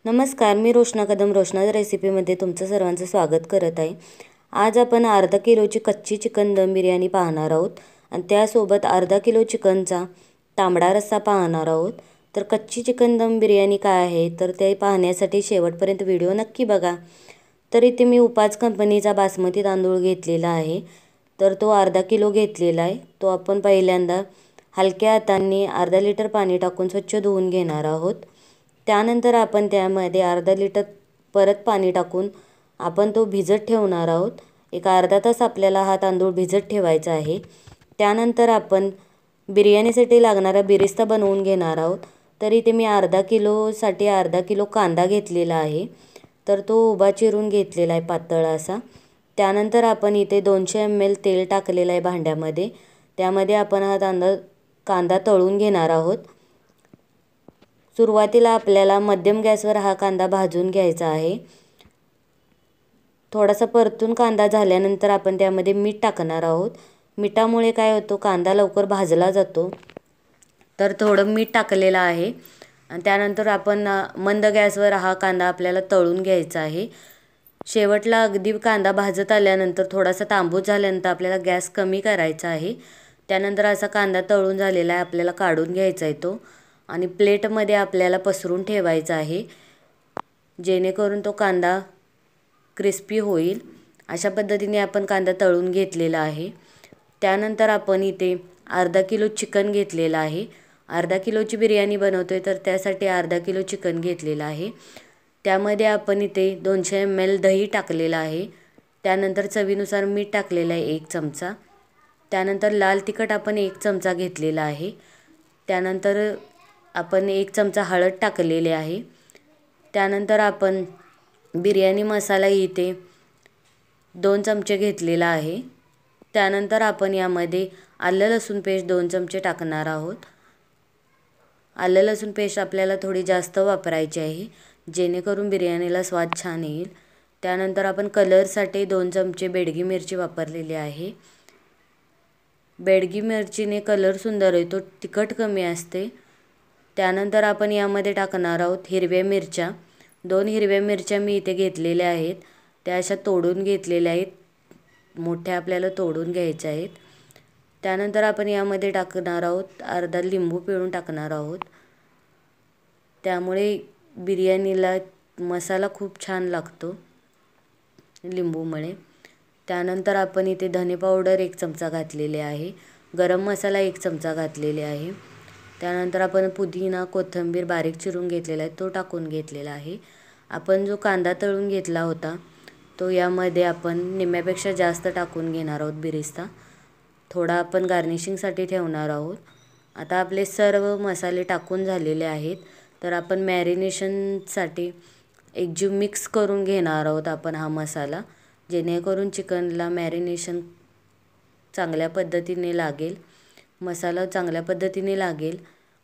नमस्कार, मी रोशना कदम रोशनाज रेसिपीमध्ये तुमचं सर्वांचं स्वागत करत आहे। आज आपण अर्धा किलोची कच्ची चिकन दम बिर्याणी पाहणार आहोत आणि त्यासोबत अर्धा किलो चिकनचा तांबडा रस्सा पाहणार आहोत। तर कच्ची चिकन दम बिर्याणी काय आहे तर ते पाहण्यासाठी शेवटपर्यंत व्हिडिओ नक्की बघा। तर इथे मी उपाज कंपनीचा बासमती तांदूळ घेतलेला आहे, तर तो अर्धा किलो घेतलेला आहे। तो आपण पहिल्यांदा हलक्या हातांनी अर्धा लिटर पाणी टाकून स्वच्छ धुवून घेणार आहोत। त्यानंतर आपण त्यामध्ये अर्धा लिटर परत पाणी टाकून आपण तो भिजत ठेवणार आहोत। एक अर्धा तास आपल्याला हा तांदूळ भिजत ठेवायचा आहे। त्यानंतर आपण बिर्याणीसाठी लागणारा बिरिस्ता बनवून घेणार आहोत। तर इथे मी अर्धा किलोसाठी अर्धा किलो कांदा घेतलेला आहे, तर तो उभा चिरून घेतलेला आहे पातळ असा। त्यानंतर आपण इथे 200 ml तेल टाकलेलं आहे भांड्यामध्ये, त्यामध्ये आपण हा कांदा तळून घेणार आहोत। सुरुवातीला आपल्याला मध्यम गॅसवर हा कांदा भाजून घ्यायचा आहे। थोडासा परतून कांदा झाल्यानंतर आपण त्यामध्ये मीठ टाकणार आहोत। मिठामुळे काय होतं, कांदा लवकर भाजला जातो, तर थोडं मीठ टाकलेलं आहे। आणि त्यानंतर आपण मंद गॅसवर हा कांदा आपल्याला तळून घ्यायचा आहे। शेवटला अगदी कांदा भाजत आल्यानंतर थोडासा तांबूस झाल्यानंतर आपल्याला गॅस कमी करायचा आहे। त्यानंतर असा कांदा तळून झालेला आहे, आपल्याला काढून घ्यायचा आहे तो आणि प्लेटमध्ये आपल्याला पसरून ठेवायचा आहे, जेणेकरून तो कांदा क्रिस्पी होईल। अशा पद्धतीने आपण कांदा तळून घेतलेला आहे। त्यानंतर आपण इथे अर्धा किलो चिकन घेतलेला आहे। अर्धा किलोची बिर्याणी बनवतोय तर त्यासाठी अर्धा किलो चिकन घेतलेलं आहे। त्यामध्ये आपण इथे 200 ml दही टाकलेलं आहे। त्यानंतर चवीनुसार मीठ टाकलेलं आहे 1 चमचा। त्यानंतर लाल तिखट आपण 1 चमचा घेतलेला आहे। त्यानंतर आपण 1 चमचा हळद टाकलेली आहे। त्यानंतर आपण बिर्याणी मसाला इथे 2 चमचे घेतलेला आहे। त्यानंतर आपण यामध्ये आलं लसूण पेस्ट 2 चमचे टाकणार आहोत। आलं लसूण पेस्ट आपल्याला थोडी जास्त वापरायची आहे, जेणेकरून बिर्याणीला स्वाद छान येईल। त्यानंतर आपण कलरसाठी 2 चमचे बेडगी मिरची वापरलेली आहे। बेडगी मिरचीने कलर सुंदर येतो, तिखट कमी असते। त्यानंतर आपण यामध्ये टाकणार आहोत हिरव्या मिरच्या। 2 हिरव्या मिरच्या मी इथे घेतलेल्या आहेत, त्या अशा तोडून घेतलेल्या आहेत, मोठ्या आपल्याला तोडून घ्यायच्या आहेत। त्यानंतर आपण यामध्ये टाकणार आहोत अर्धा लिंबू पिळून टाकणार आहोत, त्यामुळे बिर्याणीला मसाला खूप छान लागतो लिंबूमुळे। त्यानंतर आपण इथे धने पावडर 1 चमचा घातलेले आहे, गरम मसाला 1 चमचा घातलेले आहे। त्यानंतर आपण पुदिना कोथिंबीर बारीक चिरून घेतलेला आहे तो टाकून घेतलेला आहे। आपण जो कांदा तळून घेतला होता तो यामध्ये आपण निम्म्यापेक्षा जास्त टाकून घेणार आहोत बिरिस्ता। थोडा आपण गार्निशिंगसाठी ठेवणार आहोत। आता आपले सर्व मसाले टाकून झालेले आहेत, तर आपण मॅरिनेशनसाठी एकजीव मिक्स करून घेणार आहोत आपण हा मसाला, जेणेकरून चिकनला मॅरिनेशन चांगल्या पद्धतीने लागेल, मसाला चांगल्या पद्धतीने लागेल।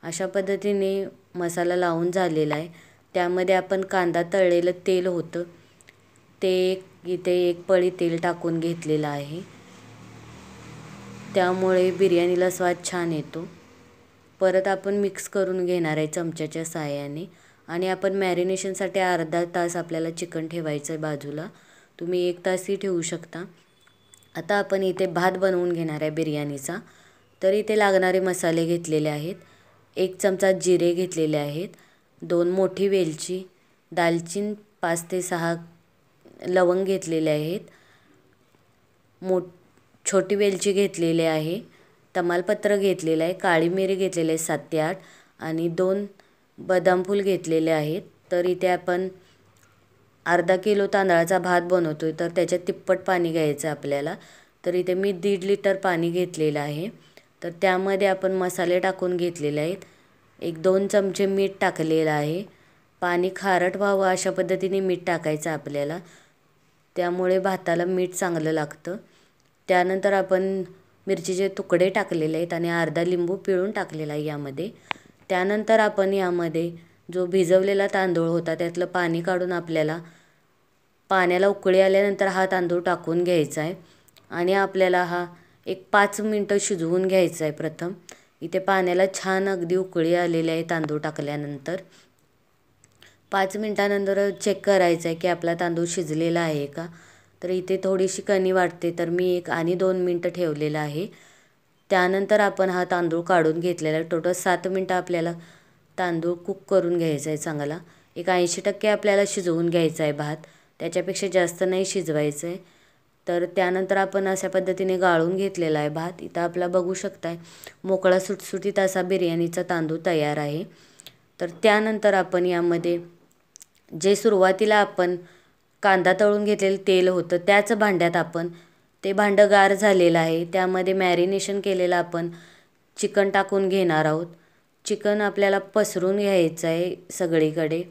अशा पद्धतीने मसाला लावून झालेला आहे। त्यामध्ये आपण कांदा तळलेलं तेल होतं ते इथे 1 पळी तेल टाकून घेतलेलं आहे, त्यामुळे बिर्याणीला स्वाद छान येतो। परत आपण मिक्स करून घेणार आहे चमच्याच्या साहाय्याने। आणि आपण मॅरिनेशनसाठी अर्धा तास आपल्याला चिकन ठेवायचं आहे बाजूला, तुम्ही 1 तासही ठेवू शकता। आता आपण इथे भात बनवून घेणार आहे बिर्याणीचा, तर इथे लागणारे मसाले घेतलेले आहेत। 1 चमचा जिरे घेतलेले आहेत, 2 मोठी वेलची, दालचिनी 5 ते 6 लवंग घेतलेले आहेत, छोटी वेलची घेतलेली आहे, तमालपत्र घेतलेलं आहे, काळी मिरी घेतलेली आहे 7 ते 8 आणि 2 बदाम फूल घेतलेले आहेत। तर इथे आपण अर्धा किलो तांदळाचा भात बनवतोय तर त्याच्यात तिप्पट पाणी घ्यायचं आपल्याला। तर इथे मी 1.5 लिटर पाणी घेतलेलं आहे, तर त्यामध्ये आपण मसाले टाकून घेतलेले आहेत। 1-2 चमचे मीठ टाकलेलं आहे। पाणी खारट व्हावं अशा पद्धतीने मीठ टाकायचं आपल्याला, त्यामुळे भाताला मीठ चांगलं लागतं। त्यानंतर आपण मिरचीचे तुकडे टाकलेले आहेत आणि अर्धा लिंबू पिळून टाकलेला आहे यामध्ये। त्यानंतर आपण यामध्ये जो भिजवलेला तांदूळ होता त्यातलं पाणी काढून आपल्याला पाण्याला उकळी आल्यानंतर हा तांदूळ टाकून घ्यायचा आहे आणि आपल्याला हा 5 मिनटं शिजवून घ्यायचा आहे प्रथम। इथे पाण्याला छान अगदी उकळी आलेली आहे तांदूळ टाकल्यानंतर। 5 मिनटानंतर चेक करायचं आहे की आपला तांदूळ शिजलेला आहे का. तर इथे थोडीशी कणी वाटते, तर मी 1 आणि 2 मिनटं ठेवलेलं आहे. त्यानंतर आपण हा तांदूळ काढून घेतलेला आहे. टोटल 7 मिनटं आपल्याला तांदूळ कुक करून घ्यायचा आहे चांगला. एक 80% आपल्याला शिजवून घ्यायचा आहे भात, त्याच्यापेक्षा जास्त नाही शिजवायचं आहे. तर त्यानंतर आपण अशा पद्धतीने गाळून घेतलेला आहे भात. इथं आपला बघू शकताय मोकळा सुटसुटीत असा बिर्याणीचा तांदूळ तयार आहे. तर त्यानंतर आपण यामध्ये जे सुरुवातीला आपण कांदा तळून घेतलेलं तेल होतं त्याच भांड्यात आपण ते भांडं गार झालेलं आहे, त्यामध्ये मॅरिनेशन केलेलं आपण चिकन टाकून घेणार आहोत. चिकन आपल्याला पसरून घ्यायचं आहे सगळीकडे.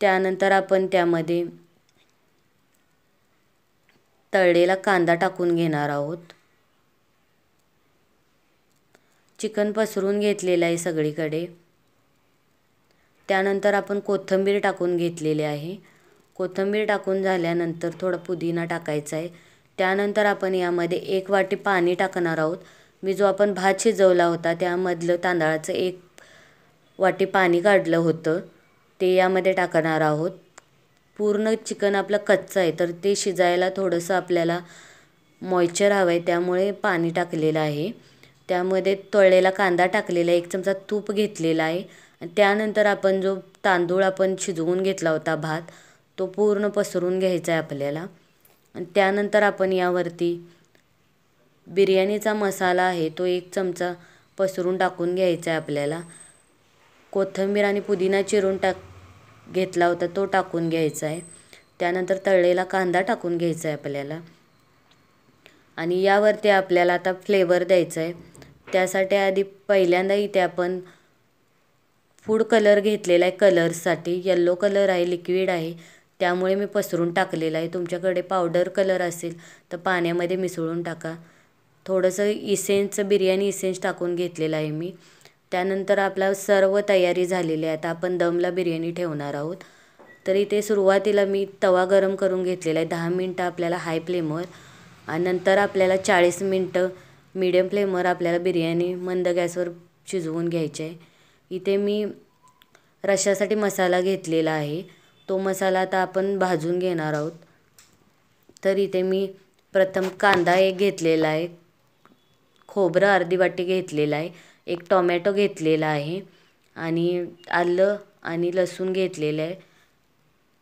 त्यानंतर आपण त्यामध्ये तळलेला कांदा टाकून घेणार आहोत. चिकन पसरून घेतलेलं आहे सगळीकडे. त्यानंतर आपण कोथिंबीर टाकून घेतलेली आहे. कोथिंबीर टाकून झाल्यानंतर थोडा पुदिना टाकायचा आहे. त्यानंतर आपण यामध्ये 1 वाटी पाणी टाकणार आहोत. मी जो आपण भात शिजवला होता त्यामधलं तांदळाचं 1 वाटी पाणी काढलं होतं ते यामध्ये टाकणार आहोत. पूर्ण चिकन आपलं कच्चं आहे, तर ते शिजायला थोडंसं आपल्याला मॉइश्चर हवं आहे, त्यामुळे पाणी टाकलेलं आहे. त्यामध्ये तळलेला कांदा टाकलेला आहे, 1 चमचा तूप घेतलेला आहे. त्यानंतर आपण जो तांदूळ आपण शिजवून घेतला होता भात, तो पूर्ण पसरून घ्यायचा आहे आपल्याला. आणि त्यानंतर आपण यावरती बिर्याणीचा मसाला आहे तो 1 चमचा पसरून टाकून घ्यायचा आहे आपल्याला. कोथिंबीर आणि पुदिना चिरून घेतला होता तो टाकून घ्यायचा आहे. त्यानंतर तळलेला कांदा टाकून घ्यायचा आहे आपल्याला. आणि यावरती आपल्याला आता फ्लेवर द्यायचा आहे. त्यासाठी आधी पहिल्यांदा इथे आपण फूड कलर घेतलेला आहे. कलरसाठी येल्लो कलर आहे, लिक्विड आहे, त्यामुळे मी पसरून टाकलेला आहे. तुमच्याकडे पावडर कलर असेल तर पाण्यामध्ये मिसळून टाका. थोडंसं इसेन्स, बिर्याणी इसेन्स टाकून घेतलेलं आहे मी. त्यानंतर आपला सर्व तयारी झालेली आहे. आता आपण दमला बिर्याणी ठेवणार आहोत. तर इथे सुरुवातीला मी तवा गरम करून घेतलेला आहे. 10 मिनटं आपल्याला हाय फ्लेमवर आणि नंतर आपल्याला 40 मिनटं मीडियम फ्लेमवर आपल्याला बिर्याणी मंद गॅसवर शिजवून घ्यायची आहे. इथे मी रश्श्यासाठी मसाला घेतलेला आहे, तो मसाला आता आपण भाजून घेणार आहोत. तर इथे मी प्रथम कांदा 1 घेतलेला आहे, खोबरं अर्धी वाटी घेतलेलं आहे, 1 टोमॅटो घेतलेला आहे आणि आलं आणि लसूण घेतलेलं आहे.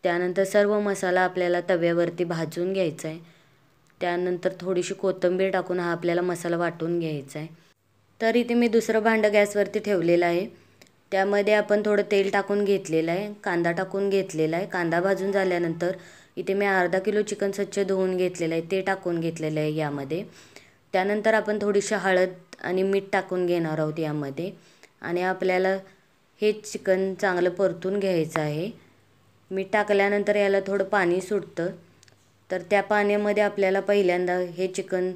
त्यानंतर सर्व मसाला आपल्याला तव्यावरती भाजून घ्यायचा आहे. त्यानंतर थोडीशी कोथिंबीर टाकून हा आपल्याला मसाला वाटून घ्यायचा आहे. तर इथे मी दुसरं भांडं गॅसवरती ठेवलेलं आहे. त्यामध्ये आपण थोडं तेल टाकून घेतलेलं आहे, कांदा टाकून घेतलेला आहे. कांदा भाजून झाल्यानंतर इथे मी अर्धा किलो चिकन स्वच्छ धुवून घेतलेलं आहे, ते टाकून घेतलेलं आहे यामध्ये. त्यानंतर आपण थोडीशी हळद आणि मीठ टाकून घेणार आहोत यामध्ये. आणि आपल्याला हे चिकन चांगलं परतून घ्यायचं आहे. मीठ टाकल्यानंतर याला थोडं पाणी सुटतं, तर त्या पाण्यामध्ये आपल्याला पहिल्यांदा हे चिकन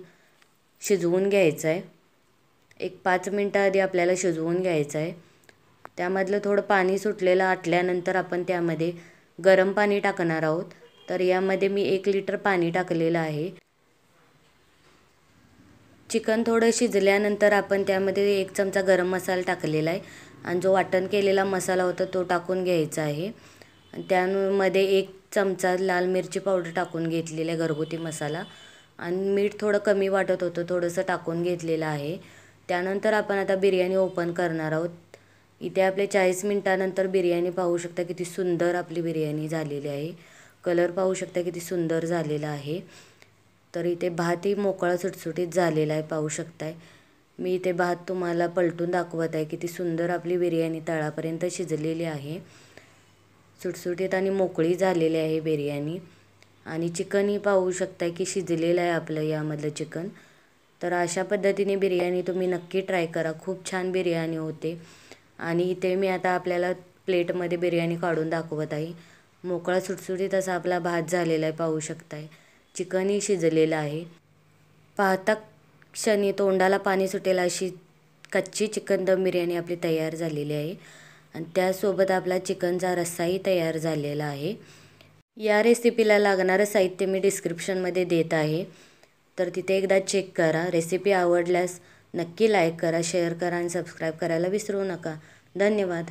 शिजवून घ्यायचं आहे. 5 मिनटं आधी आपल्याला शिजवून घ्यायचं आहे. त्यामधलं थोडं पाणी सुटलेलं आटल्यानंतर आपण त्यामध्ये गरम पाणी टाकणार आहोत. तर यामध्ये मी 1 लिटर पाणी टाकलेलं आहे. चिकन थोडं शिजल्यानंतर आपण त्यामध्ये 1 चमचा गरम मसाला टाकलेला आहे आणि जो वाटण केलेला मसाला होता तो टाकून घ्यायचा आहे. आणि त्यामध्ये 1 चमचा लाल मिरची पावडर टाकून घेतलेला आहे, घरगुती मसाला. आणि मीठ थोडं कमी वाटत होतं, थोडंसं टाकून घेतलेलं आहे. त्यानंतर आपण आता बिर्याणी ओपन करणार आहोत. इथे आपले 40 मिनटानंतर बिर्याणी पाहू शकता किती सुंदर आपली बिर्याणी झालेली आहे. कलर पाहू शकता किती सुंदर झालेला आहे. तर इथे भातही मोकळा सुटसुटीत झालेला आहे, पाहू शकताय. मी इथे भात तुम्हाला पलटून दाखवत आहे. किती सुंदर आपली बिर्याणी तळापर्यंत शिजलेली आहे. सुटसुटीत आणि मोकळी झालेली आहे बिर्याणी. आणि चिकनही पाहू शकताय की शिजलेलं आहे आपलं यामधलं चिकन. तर अशा पद्धतीने बिर्याणी तुम्ही नक्की ट्राय करा, खूप छान बिर्याणी होते. आणि इथे मी आता आपल्याला प्लेटमध्ये बिर्याणी काढून दाखवत आहे. मोकळा सुटसुटीत असा आपला भात झालेला आहे, पाहू शकताय. चिकनही शिजलेलं आहे. पाहता क्षणी तोंडाला पाणी सुटेल अशी कच्ची चिकन दम बिर्याणी आपली तयार झालेली आहे. आणि त्यासोबत आपला चिकनचा रस्साही तयार झालेला आहे. या रेसिपीला लागणारं साहित्य मी डिस्क्रिप्शनमध्ये देत आहे, तर तिथे एकदा चेक करा. रेसिपी आवडल्यास नक्की लाईक करा, शेअर करा आणि सबस्क्राईब करायला विसरू नका. धन्यवाद.